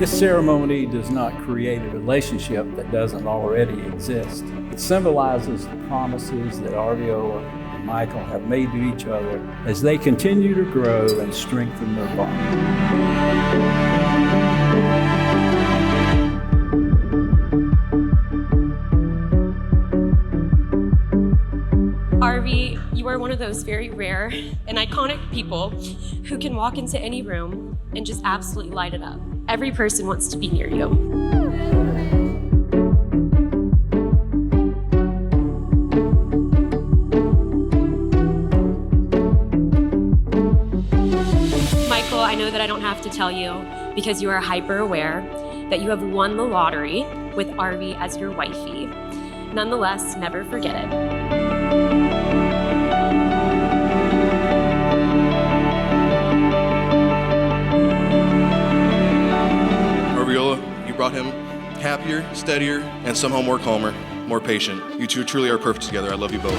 This ceremony does not create a relationship that doesn't already exist. It symbolizes the promises that Arviola and Michael have made to each other as they continue to grow and strengthen their bond. Arvie, you are one of those very rare and iconic people who can walk into any room and just absolutely light it up. Every person wants to be near you. Michael, I know that I don't have to tell you because you are hyper aware that you have won the lottery with Arvie as your wifey. Nonetheless, never forget it. You brought him happier, steadier, and somehow more calmer, more patient. You two truly are perfect together. I love you both.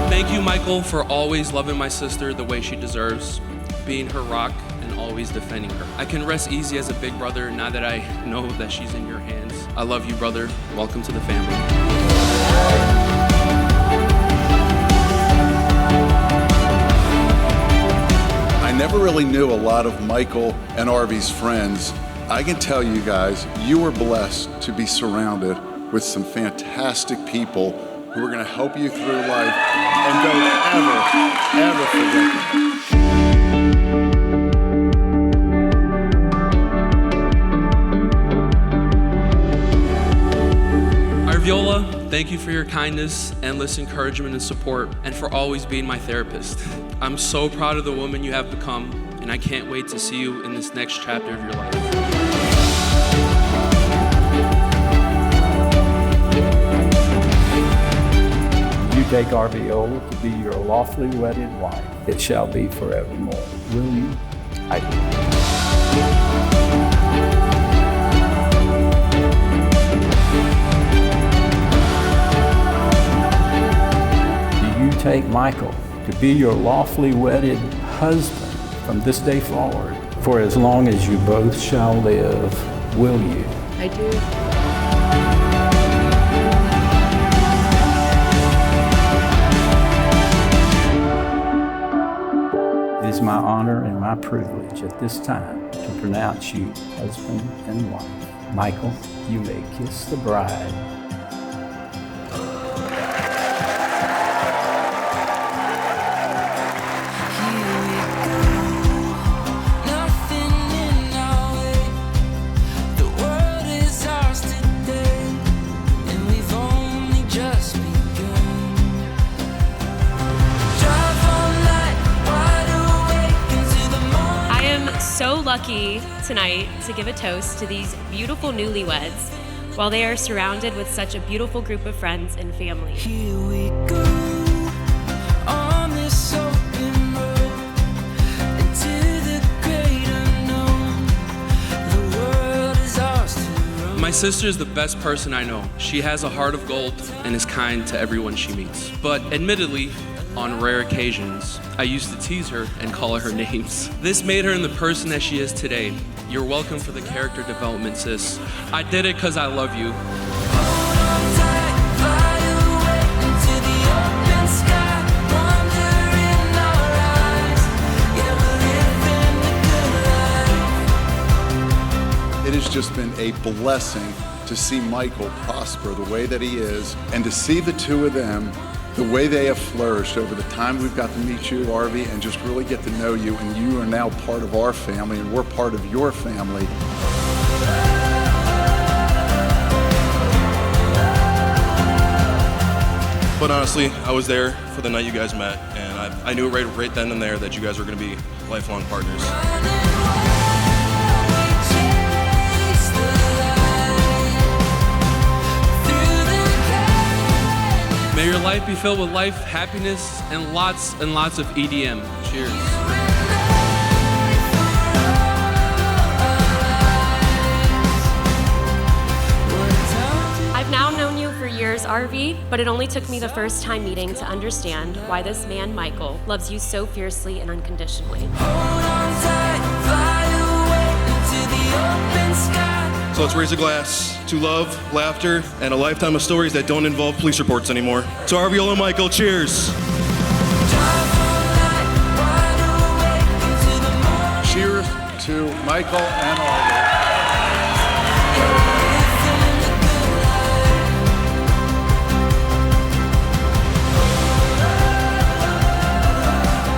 Thank you, Michael, for always loving my sister the way she deserves, being her rock and always defending her. I can rest easy as a big brother now that I know that she's in your hands. I love you, brother. Welcome to the family. I never really knew a lot of Michael and Arvie's friends. I can tell you guys, you are blessed to be surrounded with some fantastic people who are going to help you through life and don't ever forget them. Arviola, thank you for your kindness, endless encouragement and support, and for always being my therapist. I'm so proud of the woman you have become, and I can't wait to see you in this next chapter of your life. You take Arviola to be your lawfully wedded wife. It shall be forevermore. Will you? I do. Take Michael to be your lawfully wedded husband from this day forward. For as long as you both shall live, will you? I do. It is my honor and my privilege at this time to pronounce you husband and wife. Michael, you may kiss the bride. So lucky tonight to give a toast to these beautiful newlyweds while they are surrounded with such a beautiful group of friends and family. Here we go on this open road into the great unknown. The world is ours to run. My sister is the best person I know. She has a heart of gold and is kind to everyone she meets. But admittedly, on rare occasions, I used to tease her and call her names. This made her in the person that she is today. You're welcome for the character development, sis. I did it because I love you. It has just been a blessing to see Michael prosper the way that he is, and to see the two of them the way they have flourished over the time we've got to meet you, Arvie, and just really get to know you, and you are now part of our family, and we're part of your family. But honestly, I was there for the night you guys met, and I knew right then and there that you guys were going to be lifelong partners. May your life be filled with life, happiness, and lots of EDM. Cheers. I've now known you for years, Arvie. RV, but it only took me the first time meeting to understand why this man, Michael, loves you so fiercely and unconditionally. Hold on tight, fly away into the open sky. So let's raise a glass to love, laughter, and a lifetime of stories that don't involve police reports anymore. To Arviolo and Michael, cheers. Drive all night, wide awake into the morning. Cheers to Michael and Arvie.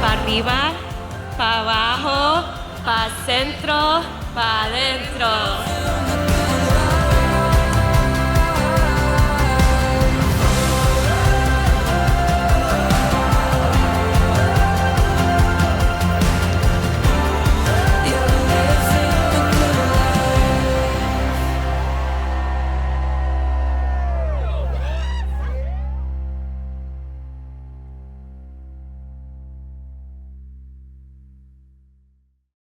Pa arriba, pa abajo, pa centro, pa adentro.